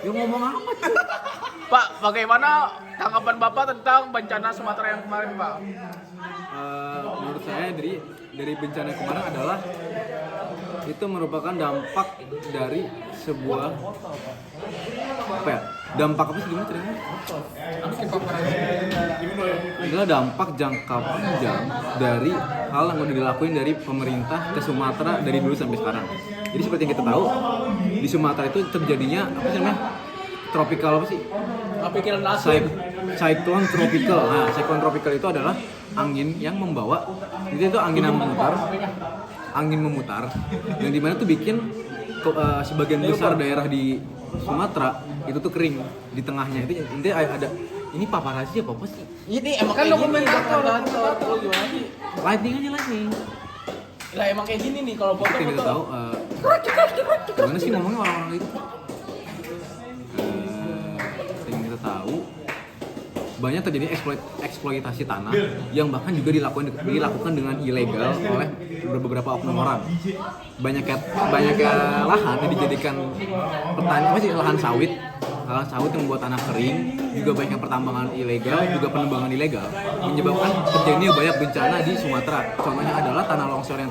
Ya ngomong apa? Pak, bagaimana tanggapan Bapak tentang bencana Sumatera yang kemarin, Pak? Menurut saya dari bencana kemarin adalah itu merupakan dampak dari sebuah dampak apa sih gimana ceritanya? Adalah dampak jangka panjang dari hal yang udah dilakuin dari pemerintah ke Sumatera dari dulu sampai sekarang. Jadi seperti yang kita tahu di Sumatera itu terjadinya apa sih namanya? Tropical apa sih? Pikiran asli. Cyclone tropical. Nah, cyclone tropical itu adalah angin yang membawa, itu angin yang memutar, dan dimana tuh bikin sebagian besar daerah di Sumatera itu tuh kering di tengahnya. Itu intinya ada ini paparazzi apa sih? Ini emang kan dokumentator gimana sih? Lightning aja lightning. Lah emang kayak gini nih kalau foto. Kita tahu gimana sih ngomongnya orang-orang itu? Yang kita tahu banyak terjadi eksploitasi tanah yang bahkan juga dilakukan dengan ilegal oleh beberapa oknum orang. Banyak lahan yang dijadikan lahan sawit yang membuat tanah kering, juga banyak pertambangan ilegal, juga penebangan ilegal, menyebabkan terjadinya banyak bencana di Sumatera. Contohnya adalah tanah longsor yang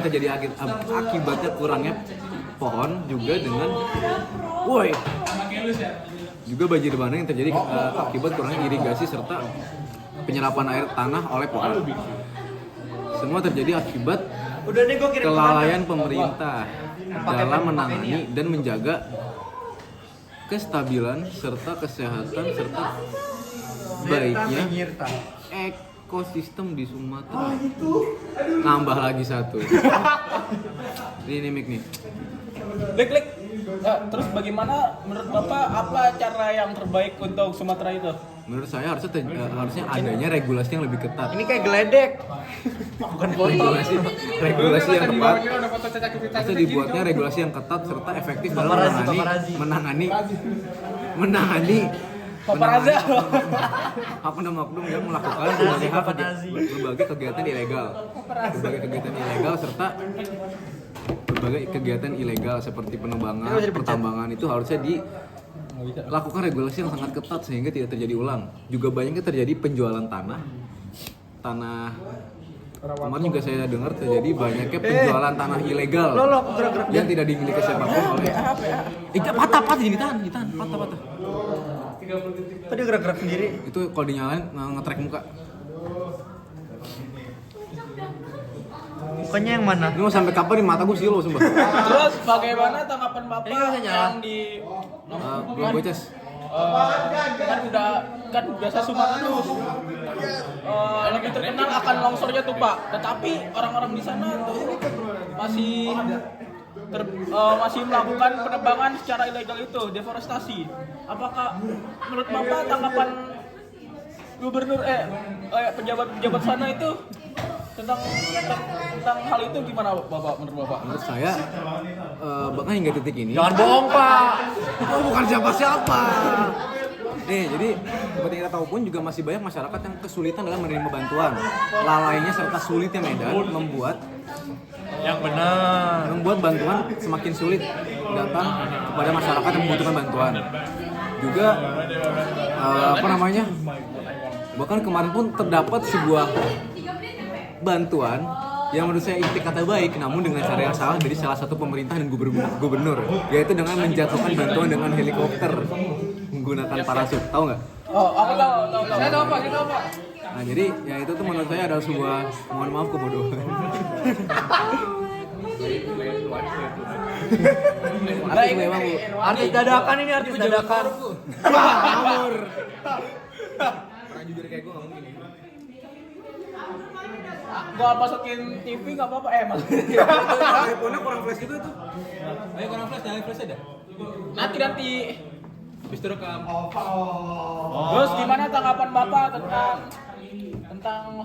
terjadi akibatnya kurangnya pohon, juga dengan juga banjir bandang yang terjadi akibat kurangnya irigasi serta penyerapan air tanah oleh pohon. Semua terjadi akibat kelalaian pemerintah dalam menangani dan menjaga kestabilan serta kesehatan serta baiknya ekosistem di Sumatera. Nambah lagi satu. Ini mic nih. Klik. Terus bagaimana menurut Bapak apa cara yang terbaik untuk Sumatera itu? Menurut saya harusnya adanya regulasi yang lebih ketat. Ini kayak geledek. Bukan foto. Regulasi yang tepat. Harusnya dibuatnya regulasi yang ketat serta efektif dalam menangani oknum-oknum yang melakukan berbagai kegiatan ilegal serta berbagai kegiatan ilegal seperti penebangan, pertambangan itu harusnya dilakukan regulasi yang sangat ketat sehingga tidak terjadi ulang. Juga banyaknya terjadi penjualan tanah. Kemarin juga saya dengar terjadi banyaknya penjualan tanah ilegal yang tidak dimiliki siapapun oleh. Patah ditahan, patah. Kok dia gerak-gerak sendiri? Itu kalau dinyalain nge-track muka. Mukanya yang mana? Ini mau sampai kapan nih mata gue silo sumpah. Terus bagaimana tanggapan Bapak yang di Belum bocas. kan biasa Sumatera tuh lebih terkenal akan longsornya tuh Pak. Tetapi orang-orang di sana tuh masih melakukan penebangan secara ilegal itu, deforestasi. Apakah menurut Bapak tanggapan gubernur pejabat sana itu tentang hal itu gimana Bapak menurut Bapak? Menurut saya bahkan hingga titik ini. Jangan bohong, Pak. Oh, bukan siapa-siapa. Nih, jadi seperti kita tahu pun juga masih banyak masyarakat yang kesulitan dalam menerima bantuan. Lalainya serta sulitnya medan membuat bantuan semakin sulit datang kepada masyarakat yang membutuhkan bantuan. Juga bahkan kemarin pun terdapat sebuah bantuan yang menurut saya kata baik, namun dengan cara yang salah dari salah satu pemerintah dan gubernur, yaitu dengan menjatuhkan bantuan dengan helikopter menggunakan parasut. Tahu nggak? Oh, aku tahu. Saya tahu Pak. Nah, jadi ya itu tuh menurut saya adalah sebuah, mohon maaf, kebodohan. Artis dadakan ini, artis dadakan. Ngawur. Orang jujur kayak gue nggak mungkin. Gua masukin TV nggak apa-apa mas. Teleponnya kurang flash gitu itu. Ayo kurang flash, jangan flash aja. Nanti. Habis itu rekam. Terus gimana tanggapan Bapak tentang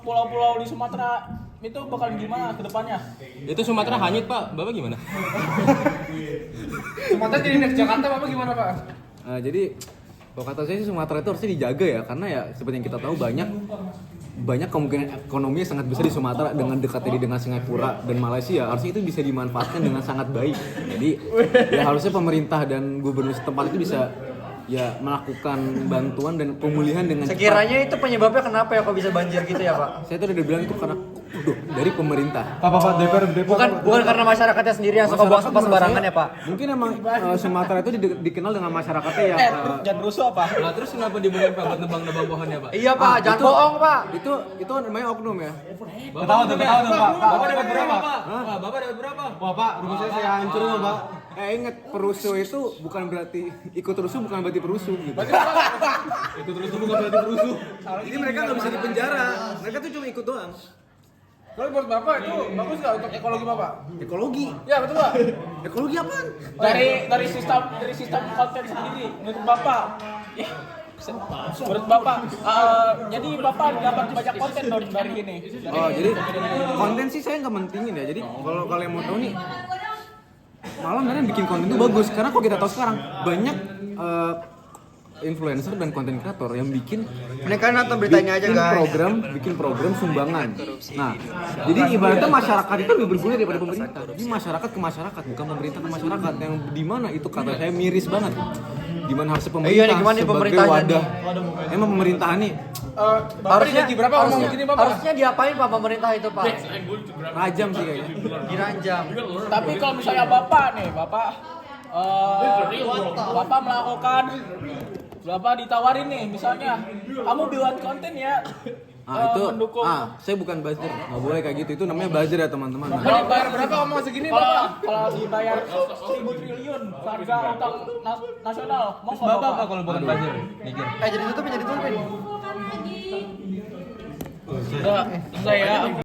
pulau-pulau di Sumatera itu bakal gimana ke depannya? Itu Sumatera hanyut, Pak. Bapak gimana? Sumatera jadi next Jakarta Bapak gimana Pak? Jadi kalau kata saya sih Sumatera itu harusnya dijaga ya, karena ya seperti yang kita tahu banyak kemungkinan ekonomi yang sangat besar di Sumatera dengan dekatnya dengan Singapura dan Malaysia. Harusnya itu bisa dimanfaatkan dengan sangat baik. Jadi ya harusnya pemerintah dan gubernur setempat itu bisa ya melakukan bantuan dan pemulihan dengan Sekiranya itu penyebabnya kenapa ya kok bisa banjir gitu ya Pak? Saya tuh udah bilang itu karena dari pemerintah. Pak DPR Bukan karena masyarakatnya sendiri yang suka buang sampah Masyarakat sembarangan menurut ya Pak? saya, mungkin emang Sumatera itu dikenal dengan masyarakatnya yang jangan rusuh apa? Nah, terus kenapa dimulai Pak buat nebang-nebang pohonnya, Pak? Iya Pak, jangan bohong Pak. itu namanya oknum ya. Ketahuan tuh Pak. Bapak dapat berapa, Pak? Wah, Bapak dapat berapa? Wah Pak, rumah saya hancur loh Pak. Ingat perusuh itu bukan berarti ikut rusuh, bukan berarti perusuh gitu. Itu terus bukan berarti perusuh. Jadi mereka nggak bisa dipenjara, mereka tuh cuma ikut doang. Kalau menurut Bapak itu bagus nggak untuk ekologi Bapak? Ekologi. Ya betul Pak. Ekologi apaan? Dari sistem konten sendiri menurut Bapak. Menurut Bapak, jadi Bapak dapat banyak konten dari ini. Oh, jadi konten sih saya nggak mentingin ya. Jadi kalau kalian mau tahu nih, malah sebenarnya bikin konten itu bagus karena kalau kita tahu sekarang banyak influencer dan konten kreator yang bikin Mereka nonton beritanya aja guys. bikin program sumbangan. Nah, jadi ibaratnya masyarakat itu lebih berguna daripada pemerintah. Jadi masyarakat ke masyarakat, bukan pemerintah ke masyarakat. Yang di mana itu kata saya miris banget. Di mana harusnya pemerintah Iya nih, gimana nih sebagai pemerintahnya wadah. Emang pemerintahan nih Harusnya diapain Pak pemerintah itu Pak? rajam sih kayaknya. Diranjam. Tapi kalau misalnya Bapak melakukan Bapak ditawarin nih, misalnya kamu buat konten ya, mendukung. Saya bukan buzzer, nggak boleh kayak gitu. Itu namanya buzzer ya teman-teman. Nah, Kalau bayar berapa omong segini Bapak? Kalau dibayar 1.000 triliun harga utang nasional, mau nggak Bapak Bapak? apa kalau bukan buzzer? Mikir. Jadi tutupin. Enggak ya.